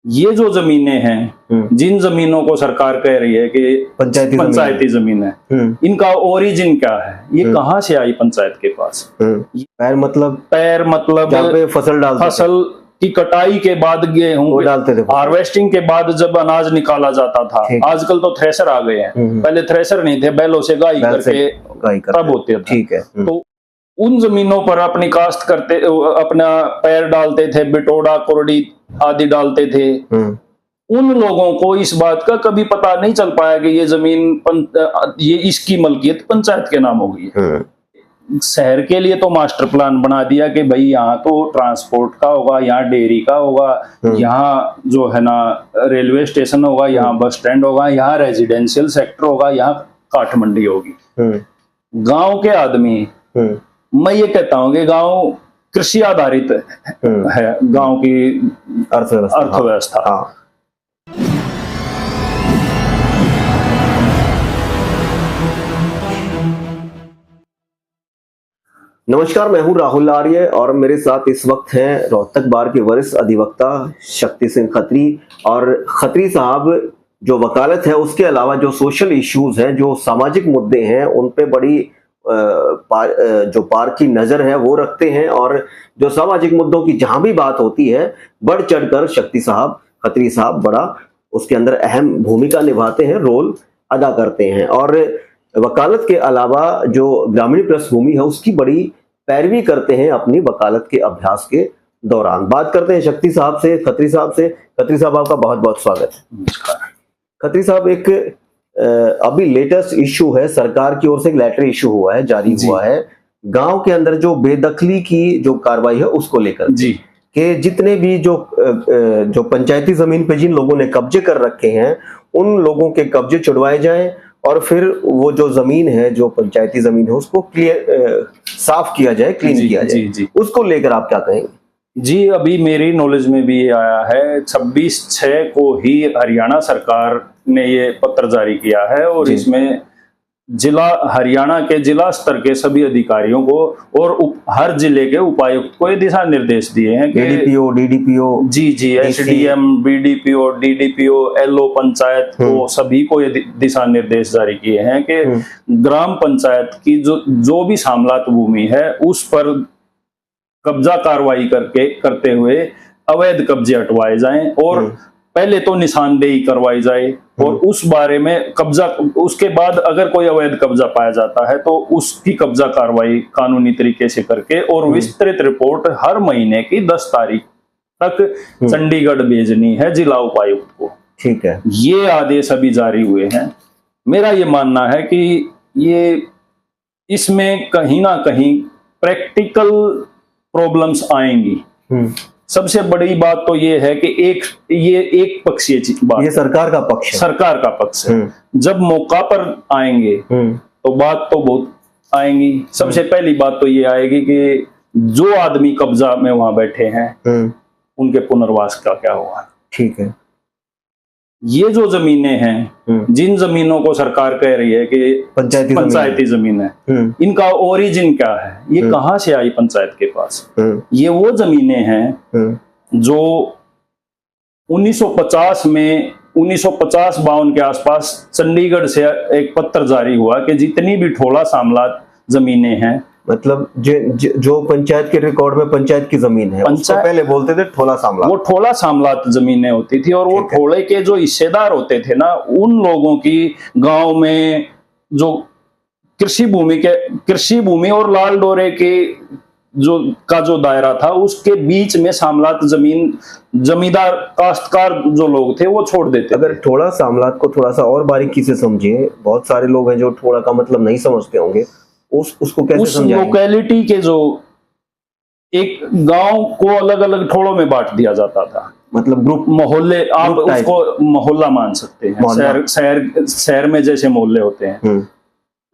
ये जो जमीनें हैं, जिन जमीनों को सरकार कह रही है कि पंचायती जमीन है, इनका ओरिजिन क्या है? ये कहाँ से आई पंचायत के पास? पैर मतलब जहाँ पे फसल की कटाई के बाद गेहूं डालते थे, हार्वेस्टिंग के बाद जब अनाज निकाला जाता था। आजकल तो थ्रेशर आ गए हैं, पहले थ्रेशर नहीं थे, बैलों से गाई करके तब होते थे। ठीक है। तो उन जमीनों पर अपनी काश्त करते, अपना पैर डालते थे, बिटोड़ा कोरडी आदि डालते थे। उन लोगों को इस बात का कभी पता नहीं चल पाया कि ये जमीन ये इसकी मलकियत पंचायत के नाम होगी। शहर के लिए तो मास्टर प्लान बना दिया कि भाई यहाँ तो ट्रांसपोर्ट का होगा, यहाँ डेयरी का होगा, यहाँ जो है ना रेलवे स्टेशन होगा, यहाँ बस स्टैंड होगा, यहाँ रेजिडेंशियल सेक्टर होगा, यहाँ काठ मंडी होगी। गांव के आदमी, मैं ये कहता हूँ कि गांव कृषि आधारित है, गांव की अर्थव्यवस्था। हाँ। नमस्कार, मैं हूं राहुल आर्य और मेरे साथ इस वक्त हैं रोहतक बार के वरिष्ठ अधिवक्ता शक्ति सिंह खत्री। और खत्री साहब जो वकालत है उसके अलावा जो सोशल इश्यूज हैं, जो सामाजिक मुद्दे हैं, उन पे बड़ी जो पार की नजर है वो रखते हैं। और जो सामाजिक मुद्दों की जहां भी बात होती है, बढ़ चढ़कर खत्री साहब बड़ा उसके अंदर अहम भूमिका निभाते हैं, रोल अदा करते हैं। और वकालत के अलावा जो ग्रामीण पृष्ठभूमि है उसकी बड़ी पैरवी करते हैं अपनी वकालत के अभ्यास के दौरान। बात करते हैं खत्री साहब से। खत्री साहब आपका बहुत बहुत स्वागत है। नमस्कार। खत्री साहब, एक अभी लेटेस्ट इशू है, सरकार की ओर से एक लेटर इशू हुआ है, जारी हुआ है, गांव के अंदर जो बेदखली की जो कार्रवाई है उसको लेकर जी, कि जितने भी जो पंचायती जमीन पे जिन लोगों ने कब्जे कर रखे हैं उन लोगों के कब्जे छुड़वाए जाएं और फिर वो जो जमीन है, जो पंचायती जमीन है, उसको साफ किया जाए, क्लीन किया जाए। जी। उसको लेकर आप क्या कहेंगे? जी, अभी मेरी नॉलेज में भी ये आया है, 26/6 को ही हरियाणा सरकार ने ये पत्र जारी किया है और इसमें हरियाणा के जिला स्तर के सभी अधिकारियों को और हर जिले के उपायुक्त को ये दिशा निर्देश दिए हैं कि DDPO ji SDM, BDPO, DDPO, LO panchayat को सभी को ये दिशा निर्देश जारी किए हैं कि ग्राम पंचायत की जो भी सामलात भूमि है उस पर कब्जा कार्रवाई करते हुए अवैध कब्जे हटवाए जाएं और पहले तो निशानदेही करवाई जाए और उस बारे में उसके बाद अगर कोई अवैध कब्जा पाया जाता है तो उसकी कब्जा कार्रवाई कानूनी तरीके से करके और विस्तृत रिपोर्ट हर महीने की 10 तारीख तक चंडीगढ़ भेजनी है जिला उपायुक्त को। ठीक है। ये आदेश अभी जारी हुए हैं। मेरा ये मानना है कि ये इसमें कहीं ना कहीं प्रैक्टिकल प्रॉब्लम्स आएंगी। सबसे बड़ी बात तो ये है कि ये एक पक्षीय बात, ये सरकार का पक्ष है। जब मौका पर आएंगे तो बात तो बहुत आएंगी। सबसे पहली बात तो ये आएगी कि जो आदमी कब्जा में वहां बैठे हैं उनके पुनर्वास का क्या हुआ। ठीक है। ये जो जमीनें हैं, जिन जमीनों को सरकार कह रही है कि पंचायती जमीन है, इनका ओरिजिन क्या है? ये कहाँ से आई पंचायत के पास? ये वो जमीनें हैं जो 1950 में 1950-52 के आसपास चंडीगढ़ से एक पत्र जारी हुआ कि जितनी भी ठोला सामलात जमीनें हैं, मतलब जो पंचायत के रिकॉर्ड में पंचायत की जमीन है, उसको पहले बोलते थे ठोला सामलात। वो ठोला सामलात जमीनें होती थी और वो ठोले के जो हिस्सेदार होते थे ना, उन लोगों की गांव में जो कृषि भूमि और लाल डोरे के जो दायरा था उसके बीच में सामलात जमींदार काश्तकार जो लोग थे वो छोड़ देते। अगर ठोला सामलात को थोड़ा सा और बारीकी से समझिए, बहुत सारे लोग हैं जो ठोला का मतलब नहीं समझते होंगे, उसको कैसे समझाएंगे? उस लोकेलिटी के जो एक गांव को अलग अलग ठोड़ों में बांट दिया जाता था, मतलब ग्रुप, मोहल्ले, आप उसको मोहल्ला मान सकते हैं। शहर में जैसे मोहल्ले होते हैं,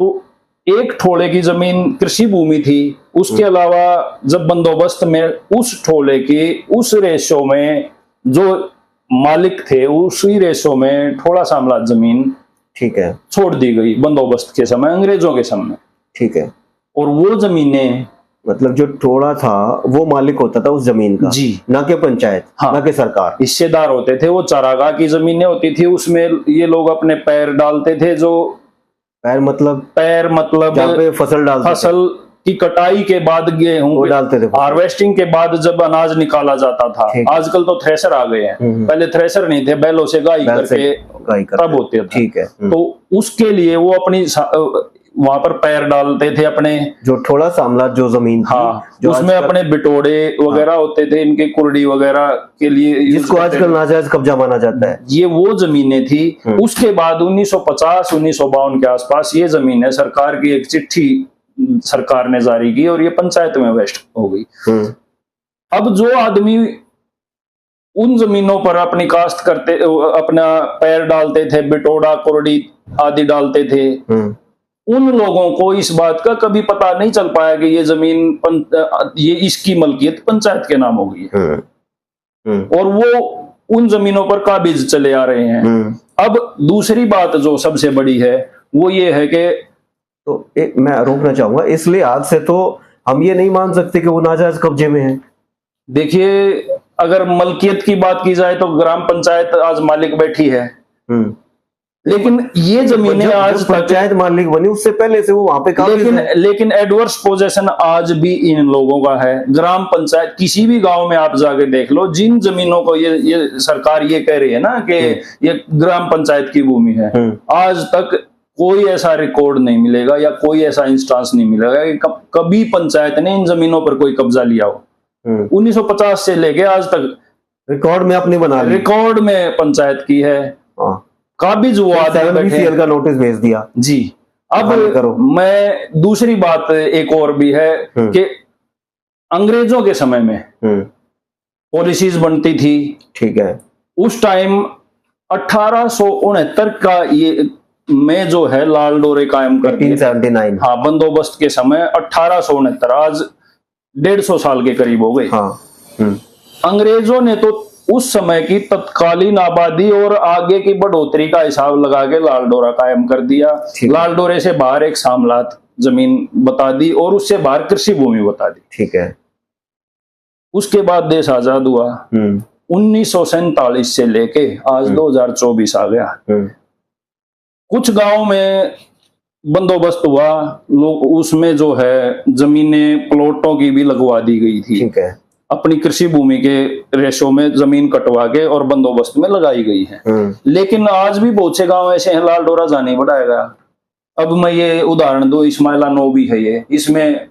तो एक ठोले की जमीन कृषि भूमि थी। उसके अलावा जब बंदोबस्त में उस ठोले की उस रेशो में जो मालिक थे, उसी रेशो में ठोला सामलात जमीन, ठीक है, छोड़ दी गई बंदोबस्त के समय, अंग्रेजों के समय। ठीक है। और वो जमीनें मतलब जो टोड़ा था वो मालिक होता था उस जमीन का, जी, ना कि पंचायत, हाँ, ना कि सरकार। हिस्सेदार होते थे। वो चारागाह की जमीनें होती थी, उसमें ये लोग अपने पैर डालते थे। जो पैर मतलब जहाँ पे फसल डालते थे, फसल की कटाई के बाद वो गेहूं डालते थे, हार्वेस्टिंग के बाद जब अनाज निकाला जाता था। आजकल तो थ्रेशर आ गए हैं, पहले थ्रेशर नहीं थे, बैलों से गाई करके तब होते थे। ठीक है। तो उसके लिए वो अपनी वहां पर पैर डालते थे अपने, जो थोड़ा साम्राज्य जो जमीन थी, हाँ, जो उसमें अपने बिटोड़े वगैरह होते थे, इनके कुर्डी वगैरह के लिए, जिसको आजकल नाजायज कब्जा माना जाता है, ये वो जमीनें थी। उसके बाद 1950-1952 के आसपास ये जमीन है, सरकार की एक चिट्ठी सरकार ने जारी की और ये पंचायत में वेस्ट हो गई। अब जो आदमी उन जमीनों पर अपनी काश्त करते, अपना पैर डालते थे, बिटोड़ा कुर्डी आदि डालते थे, उन लोगों को इस बात का कभी पता नहीं चल पाया कि ये जमीन ये इसकी मलकियत पंचायत के नाम हो गई है, और वो उन जमीनों पर काबिज चले आ रहे हैं। अब दूसरी बात जो सबसे बड़ी है वो ये है कि, तो मैं रोकना चाहूंगा, इस लिहाज से तो हम ये नहीं मान सकते कि वो नाजायज कब्जे में है। देखिए, अगर मलकियत की बात की जाए तो ग्राम पंचायत आज मालिक बैठी है, लेकिन ये जमीनें आज पंचायत मालिक बनी, उससे पहले से वो वहां पे लेकिन एडवर्स पोजेशन आज भी इन लोगों का है। ग्राम पंचायत किसी भी गांव में आप जाके देख लो, जिन जमीनों को ये सरकार ये कह रही है ना कि ये ग्राम पंचायत की भूमि है, आज तक कोई ऐसा रिकॉर्ड नहीं मिलेगा या कोई ऐसा इंस्टांस नहीं मिलेगा कि कभी पंचायत ने इन जमीनों पर कोई कब्जा लिया हो। 1950 से लेके आज तक रिकॉर्ड में अपनी बना ली, रिकॉर्ड में पंचायत की है, काबिज हुआ, का नोटिस भेज दिया जी। अब मैं दूसरी बात एक और भी है कि अंग्रेजों के समय में पॉलिसीज बनती थी, ठीक है, उस टाइम 1869 का ये में जो है लाल डोरे कायम कर दिए, 1879, हाँ, बंदोबस्त के समय 1869, आज 150 साल के करीब हो गए। अंग्रेजों ने तो उस समय की तत्कालीन आबादी और आगे की बढ़ोतरी का हिसाब लगा के लाल डोरा कायम कर दिया। लाल डोरे से बाहर एक सामलात जमीन बता दी और उससे बाहर कृषि भूमि बता दी, ठीक है। उसके बाद देश आजाद हुआ, 1947 से लेके आज 2024 आ गया। कुछ गांव में बंदोबस्त हुआ, लोग उसमें जो है जमीनें प्लॉटों की भी लगवा दी गई थी, ठीक है, अपनी कृषि भूमि के रेशो में जमीन कटवा के और बंदोबस्त में लगाई गई है। लेकिन आज भी बहुत से गांव ऐसे हैं लाल डोरा जाने बढ़ाया गया। अब मैं ये उदाहरण दूं, इस्माइला नो भी है ये, इसमें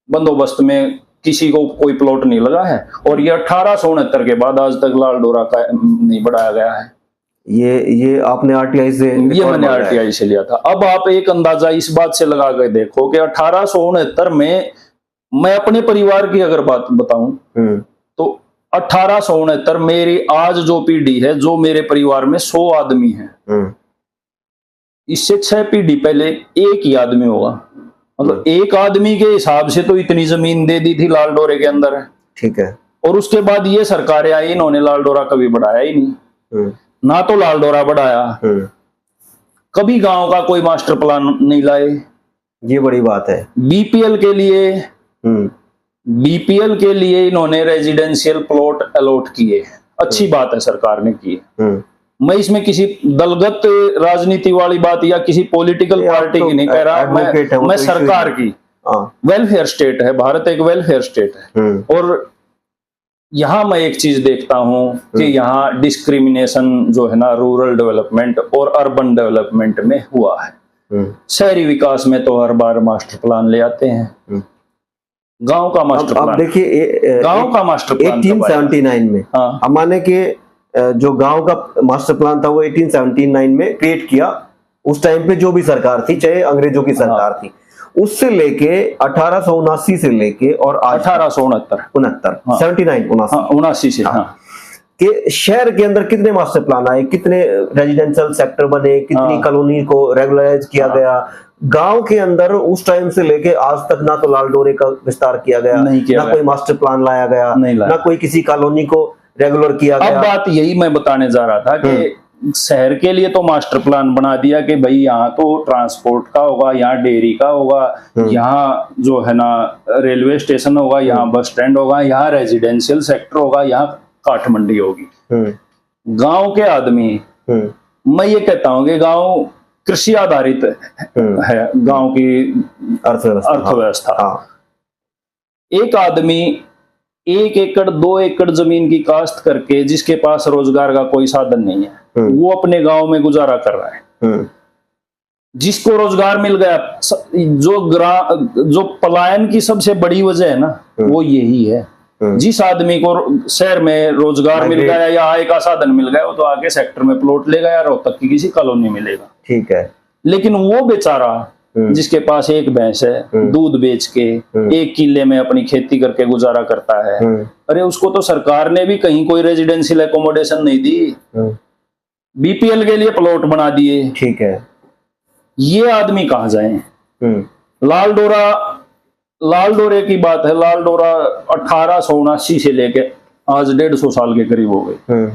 बंदोबस्त में किसी को कोई प्लॉट नहीं लगा है और ये 1869 के बाद आज तक लाल डोरा का नहीं बढ़ाया गया है। ये आपने आरटीआई से, ये मैंने आरटीआई से लिया था। अब आप एक अंदाजा इस बात से लगा कर देखो कि 1869 में, मैं अपने परिवार की अगर बात बताऊं तो 1869 मेरी आज जो पीढ़ी है, जो मेरे परिवार में 100 आदमी है, इससे 6 पीढ़ी पहले एक ही आदमी होगा। मतलब एक आदमी के हिसाब से तो इतनी जमीन दे दी थी लाल डोरे के अंदर, ठीक है, और उसके बाद ये सरकारें आई, इन्होंने लाल डोरा कभी बढ़ाया ही नहीं, ना तो लाल डोरा बढ़ाया, कभी गांव का कोई मास्टर प्लान नहीं लाए। ये बड़ी बात है। बीपीएल के लिए इन्होंने रेजिडेंशियल प्लॉट अलॉट किए, अच्छी बात है, सरकार ने की। मैं इसमें किसी दलगत राजनीति वाली बात या किसी पॉलिटिकल पार्टी की नहीं कह रहा, मैं सरकार की, वेलफेयर स्टेट है भारत, एक वेलफेयर स्टेट है। और यहाँ मैं एक चीज देखता हूँ कि यहाँ डिस्क्रिमिनेशन जो है ना, रूरल डेवलपमेंट और अर्बन डेवलपमेंट में हुआ है। शहरी विकास में तो हर बार मास्टर प्लान ले आते हैं, गांव का मास्टर प्लान, अब देखिए गांव का मास्टर प्लान 1879 में, अब माने कि जो गांव का मास्टर प्लान था वो 1879 में क्रिएट किया। उस टाइम पे जो भी सरकार थी, चाहे अंग्रेजों की सरकार थी, उससे लेके 1879 से लेके और 1879 से कि शहर के अंदर कितने मास्टर प्लान आए, कितने रेजिडेंशियल सेक्टर बने, कितनी कॉलोनी को रेगुलराइज किया गया। गांव के अंदर उस टाइम से लेके आज तक ना तो लाल डोरे का विस्तार किया गया, ना कोई मास्टर प्लान लाया गया, ना कोई किसी कॉलोनी को रेगुलर किया गया। अब बात यही मैं बताने जा रहा था कि शहर के लिए तो मास्टर प्लान बना दिया कि भाई यहाँ तो ट्रांसपोर्ट का होगा, यहाँ डेयरी का होगा, यहाँ जो है ना रेलवे स्टेशन होगा, यहाँ बस स्टैंड होगा, यहाँ रेजिडेंशियल सेक्टर होगा, यहाँ काठ मंडी होगी। गांव के आदमी, मैं ये कहता हूँ कि गांव कृषि आधारित है, गांव की अर्थव्यवस्था। एक आदमी 1 एकड़ 2 एकड़ जमीन की काश्त करके, जिसके पास रोजगार का कोई साधन नहीं है, वो अपने गांव में गुजारा कर रहा है। जिसको रोजगार मिल गया, जो पलायन की सबसे बड़ी वजह है ना, वो यही है। जिस आदमी को शहर में रोजगार मिल गया या आय का साधन मिल गया, वो तो आगे सेक्टर में प्लॉट लेगा या रोहतक की किसी कॉलोनी में लेगा। ठीक है। लेकिन वो बेचारा जिसके पास एक भैंस है, दूध बेच के 1 किले में अपनी खेती करके गुजारा करता है, अरे उसको तो सरकार ने भी कहीं कोई रेजिडेंशियल एकोमोडेशन नहीं दी, बीपीएल के लिए प्लॉट बना दिए। ठीक है। ये आदमी कहाँ जाए? लाल डोरे की बात है। लाल डोरा 1879 से लेके आज 150 साल के करीब हो गए।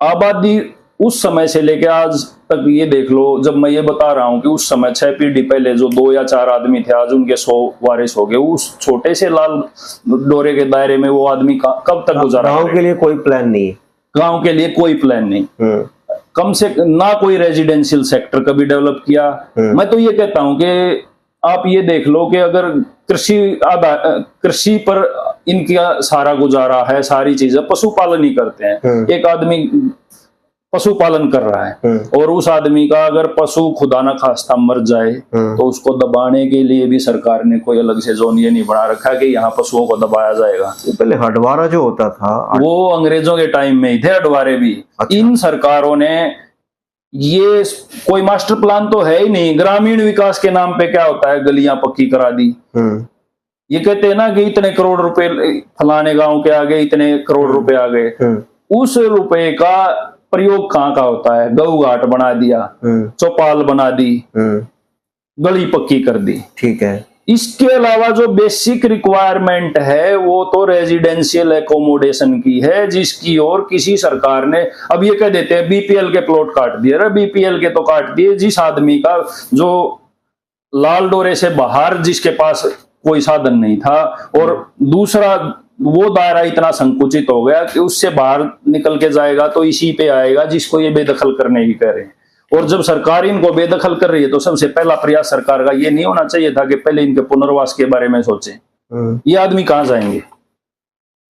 आबादी उस समय से लेके आज तक ये देख लो, जब मैं ये बता रहा हूं कि उस समय 6 पीढ़ी पहले जो 2 या 4 आदमी थे, आज उनके 100 वारिस हो गए। उस छोटे से लाल डोरे के दायरे में वो आदमी कब तक गुजारा? गांव के लिए कोई प्लान नहीं। गांव के लिए कोई प्लान नहीं, कम से ना कोई रेजिडेंशियल सेक्टर कभी डेवलप किया। मैं तो ये कहता हूं कि आप ये देख लो कि अगर कृषि पर इनका सारा गुजारा है, सारी चीजें, पशुपालन ही करते हैं। एक आदमी पशुपालन कर रहा है और उस आदमी का अगर पशु खुदा ना खास्ता मर जाए तो उसको दबाने के लिए भी सरकार ने कोई अलग से जोन ये नहीं बना रखा कि यहाँ पशुओं को दबाया जाएगा। पहले हटवारा जो होता था, वो अंग्रेजों के टाइम में ही थे हटवारे भी। अच्छा। इन सरकारों ने ये कोई मास्टर प्लान तो है ही नहीं। ग्रामीण विकास के नाम पे क्या होता है, गलियां पक्की करा दी। ये कहते हैं ना कि इतने करोड़ रुपए फलाने गांव के आ गए, इतने करोड़ रुपए आ गए। उस रुपए का प्रयोग कहाँ का होता है? गऊ घाट बना दिया, चौपाल बना दी, गली पक्की कर दी। ठीक है। इसके अलावा जो बेसिक रिक्वायरमेंट है वो तो रेजिडेंशियल एकोमोडेशन की है, जिसकी और किसी सरकार ने, अब ये कह देते हैं बीपीएल के प्लॉट काट दिए। अरे बीपीएल के तो काट दिए, जिस आदमी का जो लाल डोरे से बाहर, जिसके पास कोई साधन नहीं था, और दूसरा वो दायरा इतना संकुचित हो गया कि उससे बाहर निकल के जाएगा तो इसी पे आएगा जिसको ये बेदखल करने की कह रहे हैं। और जब सरकार इनको बेदखल कर रही है तो सबसे पहला प्रयास सरकार का ये नहीं होना चाहिए था कि पहले इनके पुनर्वास के बारे में सोचे? ये आदमी कहाँ जाएंगे?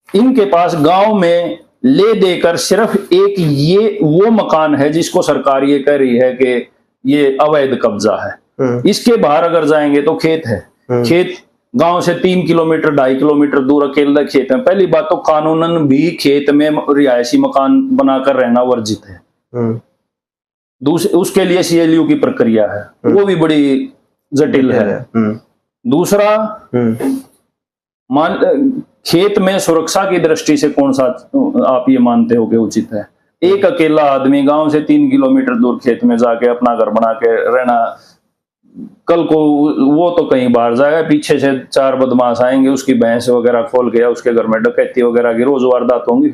इनके पास गांव में ले देकर सिर्फ एक ये वो मकान है जिसको सरकार ये कह रही है कि ये अवैध कब्जा है। इसके बाहर अगर जाएंगे तो खेत है। खेत गांव से 3 किलोमीटर 2.5 किलोमीटर दूर अकेला खेत है। पहली बात तो कानूनन भी खेत में रिहायशी मकान बनाकर रहना वर्जित है। उसके लिए सीएलयू की प्रक्रिया है, वो भी बड़ी जटिल है। दूसरा, खेत में सुरक्षा की दृष्टि से कौन सा आप ये मानते हो कि उचित है? एक अकेला आदमी गांव से 3 किलोमीटर दूर खेत में जाके अपना घर बना के रहना, कल को वो तो कहीं बाहर जाएगा, पीछे से 4 बदमाश आएंगे, उसकी भैंस वगैरह खोल के या उसके घर में डकैती वगैरह की रोज वारदात होंगी।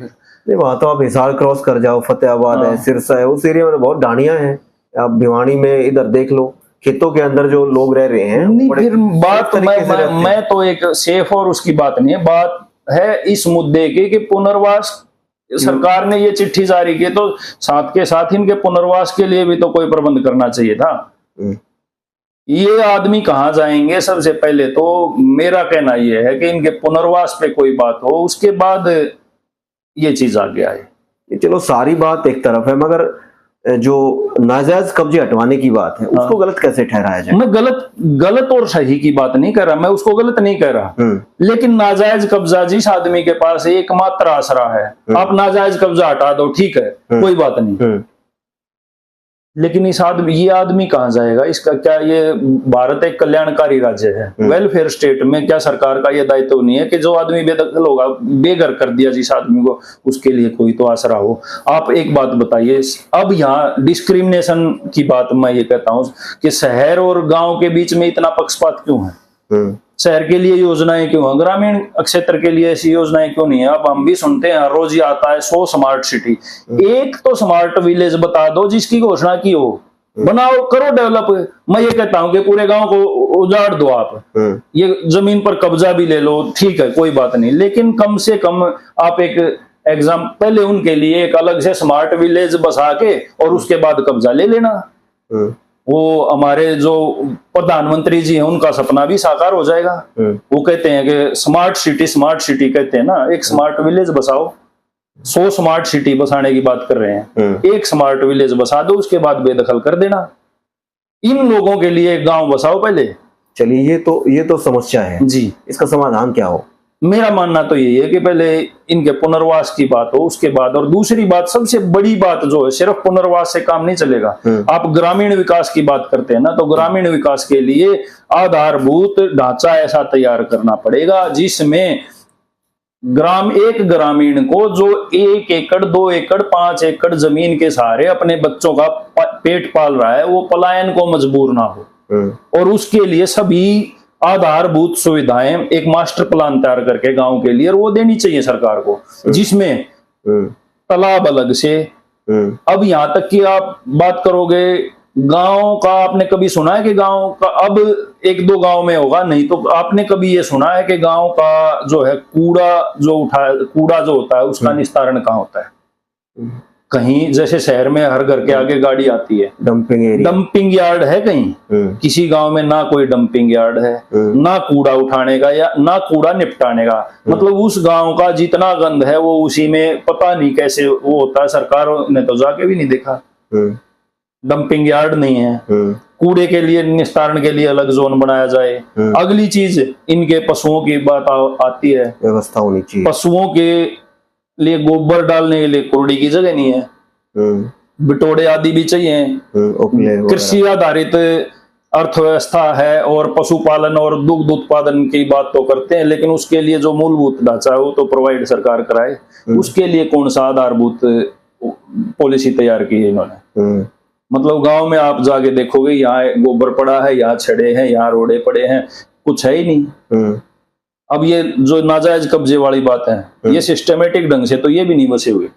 फिर वहां तो आप हिसार क्रॉस कर जाओ, फतेहाबाद है, सिरसा है, उस एरिया में बहुत ढाणियां हैं। आप भिवानी में इधर देख लो, खेतों के अंदर जो लोग रह रहे हैं। नहीं, फिर बात मैं तो एक सेफ और उसकी बात नहीं है, बात है इस मुद्दे की कि पुनर्वास, सरकार ने ये चिट्ठी जारी की तो साथ के साथ इनके पुनर्वास के लिए भी तो कोई प्रबंध करना चाहिए था। ये आदमी कहाँ जाएंगे? सबसे पहले तो मेरा कहना यह है कि इनके पुनर्वास पे कोई बात हो, उसके बाद ये चीज आगे आए। चलो सारी बात एक तरफ है, मगर जो नाजायज कब्जे हटवाने की बात है उसको गलत कैसे ठहराया जाए? मैं गलत और सही की बात नहीं कर रहा, मैं उसको गलत नहीं कह रहा, लेकिन नाजायज कब्जा जिस आदमी के पास एकमात्र आसरा है, आप नाजायज कब्जा हटा दो, ठीक है, कोई बात नहीं, लेकिन ये आदमी कहाँ जाएगा? इसका क्या, ये भारत एक कल्याणकारी राज्य है, वेलफेयर स्टेट में क्या सरकार का ये दायित्व नहीं है कि जो आदमी बेदखल होगा, बेघर कर दिया जिस आदमी को, उसके लिए कोई तो आसरा हो? आप एक बात बताइए, अब यहाँ डिस्क्रिमिनेशन की बात मैं ये कहता हूँ कि शहर और गांव के बीच में इतना पक्षपात क्यों है? शहर के लिए योजनाएं क्यों है, ग्रामीण क्षेत्र के लिए ऐसी योजनाएं क्यों नहीं है? अब हम भी सुनते हैं, हर रोज ही आता है 100 स्मार्ट सिटी। एक तो स्मार्ट विलेज बता दो जिसकी घोषणा की हो, बनाओ, करो डेवलप। मैं ये कहता हूं कि पूरे गांव को उजाड़ दो आप, ये जमीन पर कब्जा भी ले लो, ठीक है, कोई बात नहीं, लेकिन कम से कम आप एक एग्जाम पहले उनके लिए एक अलग से स्मार्ट विलेज बसा के और उसके बाद कब्जा ले लेना। वो हमारे जो प्रधानमंत्री जी हैं उनका सपना भी साकार हो जाएगा। वो कहते हैं कि स्मार्ट सिटी कहते हैं ना, एक स्मार्ट विलेज बसाओ। 100 स्मार्ट सिटी बसाने की बात कर रहे हैं, एक स्मार्ट विलेज बसा दो, उसके बाद बेदखल कर देना। इन लोगों के लिए एक गांव बसाओ पहले। चलिए, ये तो समस्या है जी, इसका समाधान क्या हो? मेरा मानना तो यही है कि पहले इनके पुनर्वास की बात हो, उसके बाद, और दूसरी बात, सबसे बड़ी बात जो है, सिर्फ पुनर्वास से काम नहीं चलेगा। आप ग्रामीण विकास की बात करते हैं ना, तो ग्रामीण विकास के लिए आधारभूत ढांचा ऐसा तैयार करना पड़ेगा जिसमें एक ग्रामीण को जो 1 एकड़ 2 एकड़ 5 एकड़ जमीन के सहारे अपने बच्चों का पेट पाल रहा है, वो पलायन को मजबूर ना हो। और उसके लिए सभी आधारभूत सुविधाएं एक मास्टर प्लान तैयार करके गांव के लिए, और वो देनी चाहिए सरकार को, जिसमें तालाब अलग से। अब यहां तक कि आप बात करोगे गांव का, आपने कभी सुना है कि गांव का, अब 1-2 गांव में होगा, नहीं तो आपने कभी ये सुना है कि गांव का जो है कूड़ा जो होता है उसका निस्तारण कहाँ होता है? कहीं जैसे शहर में हर घर के आगे गाड़ी आती है, डंपिंग यार्ड है कहीं? किसी गांव में ना कोई डंपिंग यार्ड है, ना कूड़ा उठाने का या ना कूड़ा निपटाने का। मतलब उस गांव का जितना गंद है वो उसी में, पता नहीं कैसे वो होता है, सरकार ने तो जाके भी नहीं देखा। डंपिंग यार्ड नहीं है, कूड़े के लिए निस्तारण के लिए अलग जोन बनाया जाए। अगली चीज, इनके पशुओं की बात आती है, व्यवस्था होनी चाहिए। पशुओं के लिए गोबर डालने के लिए कुर्डी की जगह नहीं है, बिटोड़े आदि भी चाहिए। कृषि आधारित अर्थव्यवस्था है और पशुपालन और दुग्ध उत्पादन की बात तो करते हैं, लेकिन उसके लिए जो मूलभूत ढांचा है वो तो प्रोवाइड सरकार कराए। उसके लिए कौन सा आधारभूत पॉलिसी तैयार की है इन्होंने? मतलब गांव में आप जाके देखोगे, यहाँ गोबर पड़ा है, यहाँ छड़े हैं, यहाँ रोड़े पड़े हैं, कुछ है ही नहीं। अब ये जो नाजायज कब्जे वाली बात है, ये सिस्टमेटिक ढंग से तो ये भी नहीं बसे हुए।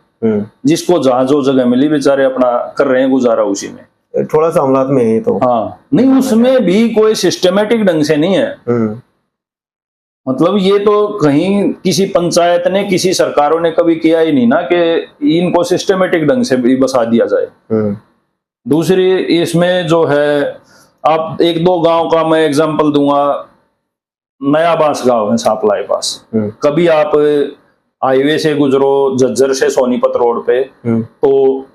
जिसको जहां जो जगह मिली बेचारे अपना कर रहे हैं गुजारा उसी में। थोड़ा सा अमलात में है तो हाँ, नहीं उसमें भी कोई सिस्टमेटिक ढंग से नहीं है। मतलब ये तो कहीं किसी पंचायत ने, किसी सरकारों ने कभी किया ही नहीं ना कि इनको सिस्टमेटिक ढंग से भी बसा दिया जाए। दूसरी इसमें जो है, आप 1-2 गांव का मैं एग्जांपल दूंगा। नया बांस गांव है सांपला के पास, कभी आप हाईवे से गुजरो झज्जर से सोनीपत रोड पे, तो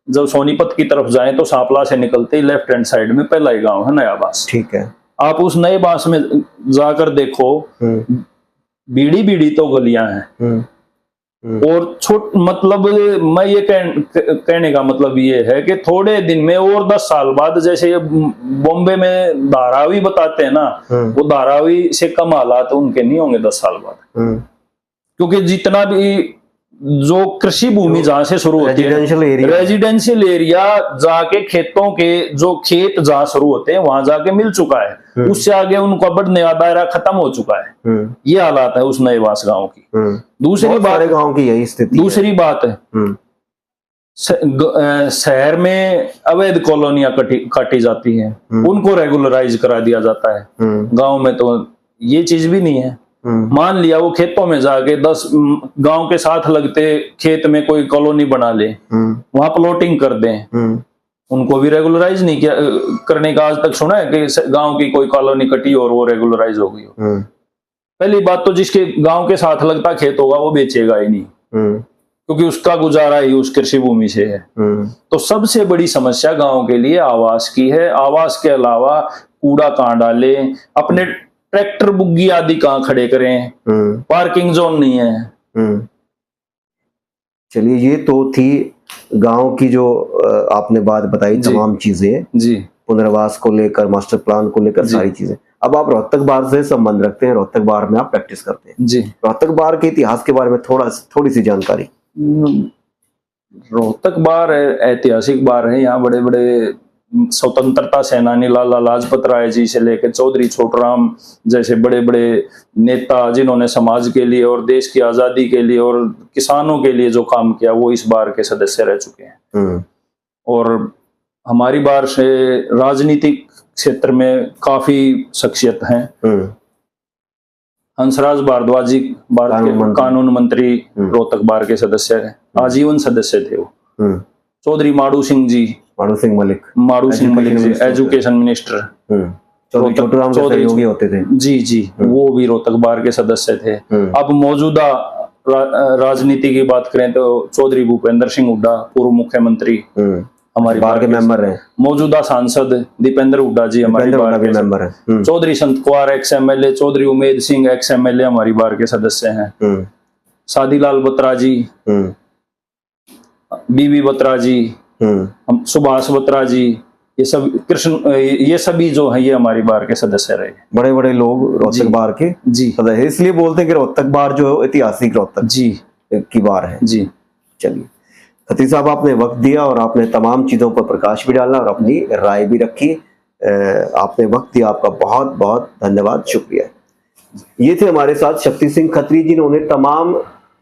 जब सोनीपत की तरफ जाएं तो सांपला से निकलते ही लेफ्ट हैंड साइड में पहला ही गांव है नया बांस। ठीक है, आप उस नए बांस में जाकर देखो, बीड़ी बीड़ी तो गलियां हैं, और मतलब मैं ये कहने का मतलब ये है कि थोड़े दिन में और 10 साल बाद, जैसे ये बॉम्बे में धारावी बताते हैं ना, वो धारावी से कम हालात उनके नहीं होंगे 10 साल बाद। क्योंकि जितना भी जो कृषि भूमि जहां से शुरू होती है, रेजिडेंशियल एरिया जाके खेतों के जो खेत जहां शुरू होते हैं वहां जाके मिल चुका है, उससे आगे उनका बढ़ने का दायरा खत्म हो चुका है। ये हालात है उस नए बांस गांव की। दूसरी बात, गांव की यही स्थिति, दूसरी बात है, शहर में अवैध कॉलोनियां काटी जाती हैं, उनको रेगुलराइज करा दिया जाता है। गांव में तो ये चीज भी नहीं है। मान लिया वो खेतों में जाके 10 गांव के साथ लगते खेत में कोई कॉलोनी बना ले, वहां प्लॉटिंग कर दें, उनको भी रेगुलराइज नहीं किया करने का आज तक सुना है कि गांव की कोई कॉलोनी कटी और वो रेगुलराइज हो गई हो। पहली बात तो जिसके गांव के साथ लगता खेत होगा वो बेचेगा ही नहीं, क्योंकि उसका गुजारा ही उस कृषि भूमि से है। तो सबसे बड़ी समस्या गांव के लिए आवास की है। आवास के अलावा कूड़ा कहाँ डाले, अपने ट्रैक्टर बुग्गी आदि कहाँ खड़े करें, पार्किंग जोन नहीं है। चलिए, ये तो थी गांव की जो आपने बात बताई, तमाम चीजें जी, पुनर्वास को लेकर, मास्टर प्लान को लेकर, सारी चीजें। अब आप रोहतक बार से संबंध रखते हैं, रोहतक बार में आप प्रैक्टिस करते हैं जी। रोहतक बार के इतिहास के बारे में थोड़ी सी जानकारी। रोहतक बार ऐतिहासिक बार है, यहाँ बड़े बड़े स्वतंत्रता सेनानी लाला लाजपत राय जी से लेकर चौधरी छोटूराम जैसे बड़े बड़े नेता जिन्होंने समाज के लिए और देश की आजादी के लिए और किसानों के लिए जो काम किया, वो इस बार के सदस्य रह चुके हैं। और हमारी बार से राजनीतिक क्षेत्र में काफी शख्सियत हैं। हंसराज भारद्वाज जी भारत के कानून मंत्री रोहतक बार के सदस्य हैं, आजीवन सदस्य थे वो। चौधरी माड़ू सिंह मलिक जी एजुकेशन मिनिस्टर, छोटूराम के सहयोगी होते थे। जी वो भी रोहतक बार के सदस्य थे। अब मौजूदा राजनीति की बात करें तो चौधरी भूपेंद्र सिंह हुड्डा पूर्व मुख्यमंत्री हमारी बार के मेंबर हैं। मौजूदा सांसद दीपेंद्र हुड्डा जी हमारी बार के मेंबर हैं। Chaudhary Sant Kumar ex MLA, Chaudhary Umed Singh ex MLA हमारी बार के सदस्य हैं। सादीलाल बत्रा जी, बीबी बत्रा जी, सुभाष बत्रा जी, ये सभी जो है ये हमारी बार के सदस्य रहे। बड़े बड़े लोग रोहतक बार के जी सदस्य, इसलिए बोलते हैं कि रोहतक बार जो है ऐतिहासिक रोहतक जी की बार है। जी चलिए खत्री साहब, आपने वक्त दिया और आपने तमाम चीजों पर प्रकाश भी डाला और अपनी राय भी रखी। आपने वक्त दिया, आपका बहुत बहुत धन्यवाद, शुक्रिया। ये थे हमारे साथ शक्ति सिंह खत्री, जिन्होंने तमाम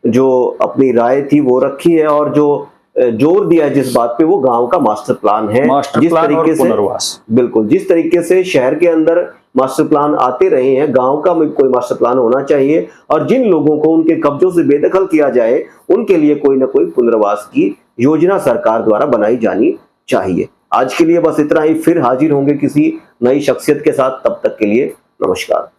जो अपनी राय थी वो रखी है और जो जोर दिया है जिस बात पे, वो गांव का मास्टर प्लान है। जिस तरीके से बिल्कुल जिस तरीके से शहर के अंदर मास्टर प्लान आते रहे हैं, गांव का कोई मास्टर प्लान होना चाहिए और जिन लोगों को उनके कब्जों से बेदखल किया जाए उनके लिए कोई ना कोई पुनर्वास की योजना सरकार द्वारा बनाई जानी चाहिए। आज के लिए बस इतना ही, फिर हाजिर होंगे किसी नई शख्सियत के साथ। तब तक के लिए नमस्कार।